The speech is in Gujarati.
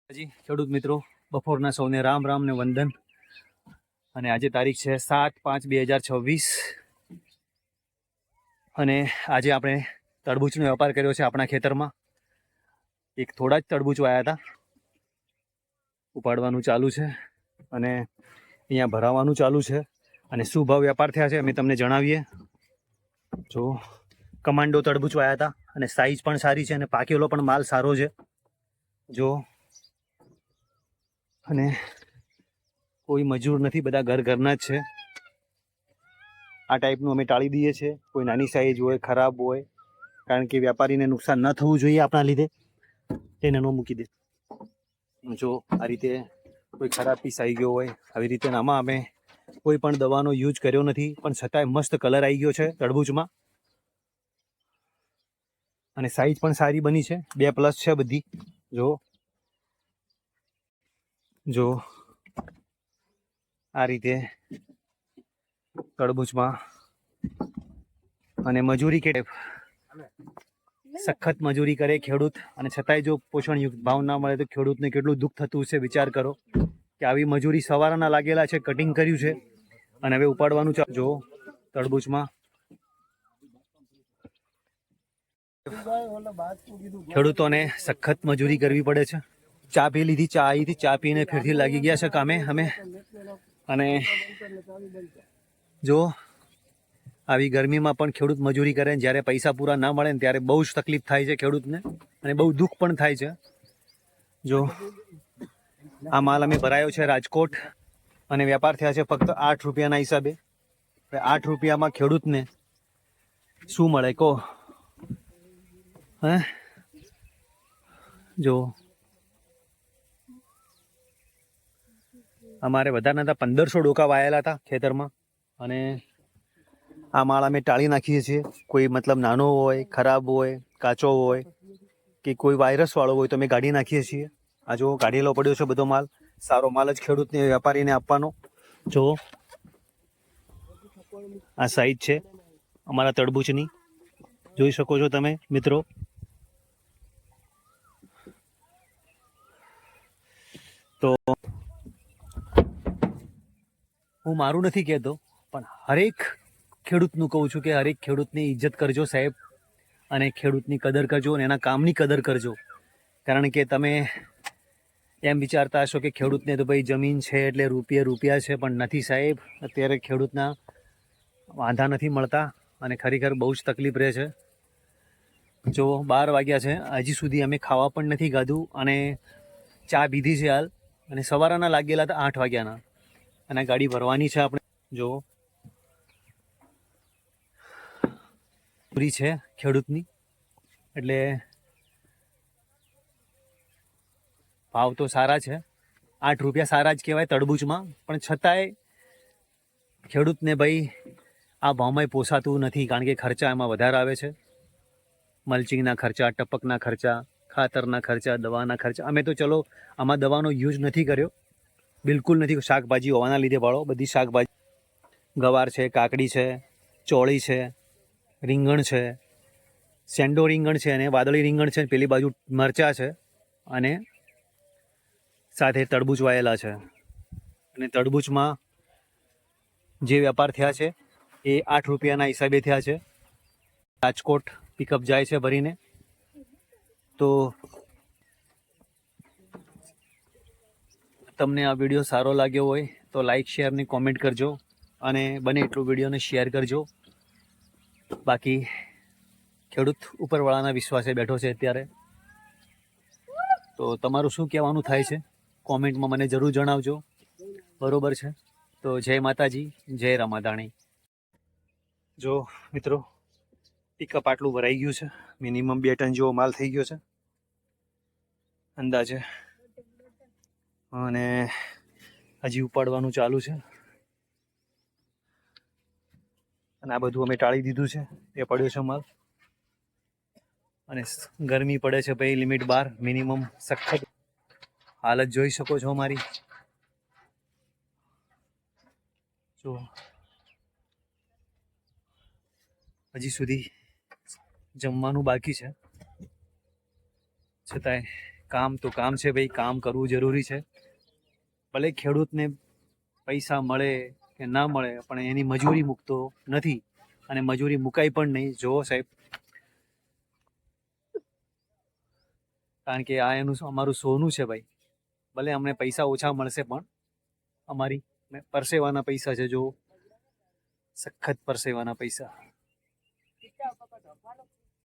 જી ખેડૂત મિત્રો, બપોરના સૌને રામ રામ ને વંદન. અને આજે તારીખ છે 7/5/2026 અને આજે આપણે તરબૂચનો વેપાર કર્યો છે આપણા ખેતરમાં. એક થોડા જ તરબૂચ વાયા હતા, ઉપાડવાનું ચાલુ છે અને અહીંયા ભરાવાનું ચાલુ છે. અને શું ભાવ વેપાર થયા છે અમે તમને જણાવીએ. જો કમાન્ડો તરબૂચ વાયા હતા અને સાઈઝ પણ સારી છે અને પાકેલો પણ માલ સારો છે. જો અને કોઈ મજૂર નથી, બધા ઘરના જ છે. આ ટાઈપનું અમે ટાળી દઈએ છીએ. કોઈ નાની સાઈઝ હોય, ખરાબ હોય, કારણ કે વેપારીને નુકસાન ન થવું જોઈએ આપણા લીધે, તેને ન મૂકી દે. જો આ રીતે કોઈ ખરાબ પીસ આવી ગયો હોય, આવી રીતે આમાં અમે કોઈ પણ દવાનો યુઝ કર્યો નથી, પણ છતાંય મસ્ત કલર આવી ગયો છે તરબૂચમાં અને સાઈઝ પણ સારી બની છે. 2+ છે બધી. જો આ રીતે તરબૂચમાં. અને મજૂરી કે સખત મજૂરી કરે ખેડૂત, અને છતાંય જો પોષણયુક્ત ભાવ ના મળે તો ખેડૂતને કેટલું દુઃખ થતું હશે વિચાર કરો. કે આવી મજૂરી સવારના લાગેલા છે, કટિંગ કર્યું છે અને હવે ઉપાડવાનું ચાલુ. જો તરબૂચમાં ખેડૂતોને સખત મજૂરી કરવી પડે છે. ચા પી લીધી, ચા આવી હતી, ચા પીને ફેરથી લાગી ગયા છે કામે અમે. અને જો આવી ગરમીમાં પણ ખેડૂત મજૂરી કરે, જ્યારે પૈસા પૂરા ના મળે ને ત્યારે બહુ જ તકલીફ થાય છે ખેડૂતને, અને બહુ દુઃખ પણ થાય છે. જો આ માલ અમે ભરાયો છે રાજકોટ અને વેપાર થયા છે ફક્ત 8 રૂપિયાના હિસાબે. 8 રૂપિયામાં ખેડૂતને શું મળે કહો? હે જો અમારે વધારે નતા 1500 ડોકા વાયેલા હતા ખેતરમાં, અને આ માળ અમે ટાળી નાખીએ છીએ. કોઈ મતલબ નાનો હોય, ખરાબ હોય, કાચો હોય કે કોઈ વાયરસવાળો હોય તો અમે કાઢી નાખીએ છીએ. આ જો કાઢેલો પડ્યો છે બધો માલ. સારો માલ જ ખેડૂતને, વેપારીને આપવાનો. જો આ સાઈઝ છે અમારા તરબૂચની, જોઈ શકો છો તમે મિત્રો. તો હું મારું નથી કહેતો, પણ હરેક ખેડૂતનું કહું છું કે હરેક ખેડૂતની ઇજ્જત કરજો સાહેબ, અને ખેડૂતની કદર કરજો અને એના કામની કદર કરજો. કારણ કે તમે એમ વિચારતા હશો કે ખેડૂતને તો ભાઈ જમીન છે એટલે રૂપિયા છે, પણ નથી સાહેબ. અત્યારે ખેડૂતના વાંધા નથી મળતા અને ખરેખર બહુ જ તકલીફ રહે છે. જો 12 વાગ્યા છે, હજી સુધી અમે ખાવા પણ નથી ખાધું અને ચા પીધી છે હાલ. અને સવારના લાગેલા હતા 8 વાગ્યાના, અને ગાડી ભરવાની છે આપણે. જો પૂરી છે ખેડૂતની, એટલે ભાવ તો સારા છે. 8 રૂપિયા સારા જ કહેવાય તરબૂચમાં, પણ છતાંય ખેડૂતને ભાઈ આ ભાવમાં પોસાતું નથી, કારણ કે ખર્ચા એમાં વધારે આવે છે. મલ્ચિંગના ખર્ચા, ટપકના ખર્ચા, ખાતરના ખર્ચા, દવાના ખર્ચા. અમે તો ચલો આમાં દવાનો યુઝ નથી કર્યો, બિલકુલ નથી. શાકભાજી હોવાના લીધે વાળો, બધી શાકભાજી, ગવાર છે, કાકડી છે, ચોળી છે, રીંગણ છે, સેન્ડો રીંગણ છે અને વાદળી રીંગણ છે. પેલી બાજુ મરચાં છે અને સાથે તરબૂચ વાયેલા છે. અને તરબૂચમાં જે વેપાર થયા છે એ 8 રૂપિયાના હિસાબે થયા છે. રાજકોટ પિકઅપ જાય છે ભરીને. તો તમને આ વિડીયો સારો લાગ્યો હોય તો લાઈક, શેર ને કોમેન્ટ કરજો, અને બને એટલું વિડીયોને શેર કરજો. બાકી ખેડૂત ઉપરવાળાના વિશ્વાસે બેઠો છે અત્યારે. તો તમારું શું કહેવાનું થાય છે કોમેન્ટમાં મને જરૂર જણાવજો. બરોબર છે? તો જય માતાજી, જય રામાધાણી. જો મિત્રો, પિકઅપ આટલું ભરાઈ ગયું છે. મિનિમમ 2 ટન જેવો માલ થઈ ગયો છે અંદાજે, અને હજી ઉપાડવાનું ચાલુ છે. અને આ બધું અમે ટાળી દીધું છે, એ પડ્યો છે માલ. અને ગરમી પડે છે ભાઈ લિમિટ બહાર, મિનિમમ સખત હાલત જોઈ શકો છો અમારી. જો હજી સુધી જમવાનું બાકી છે, છતાંય કામ તો કામ છે ભાઈ, કામ કરવું જરૂરી છે. ભલે ખેડૂતને પૈસા મળે કે ના મળે, પણ એની મજૂરી મૂકતો નથી અને મજૂરી મુકાય પણ નહીં. જુઓ સાહેબ, કારણ કે આ એનું અમારું સોનું છે ભાઈ. ભલે અમને પૈસા ઓછા મળશે, પણ અમારી પરસેવાના પૈસા છે. જો સખત પરસેવાના પૈસા.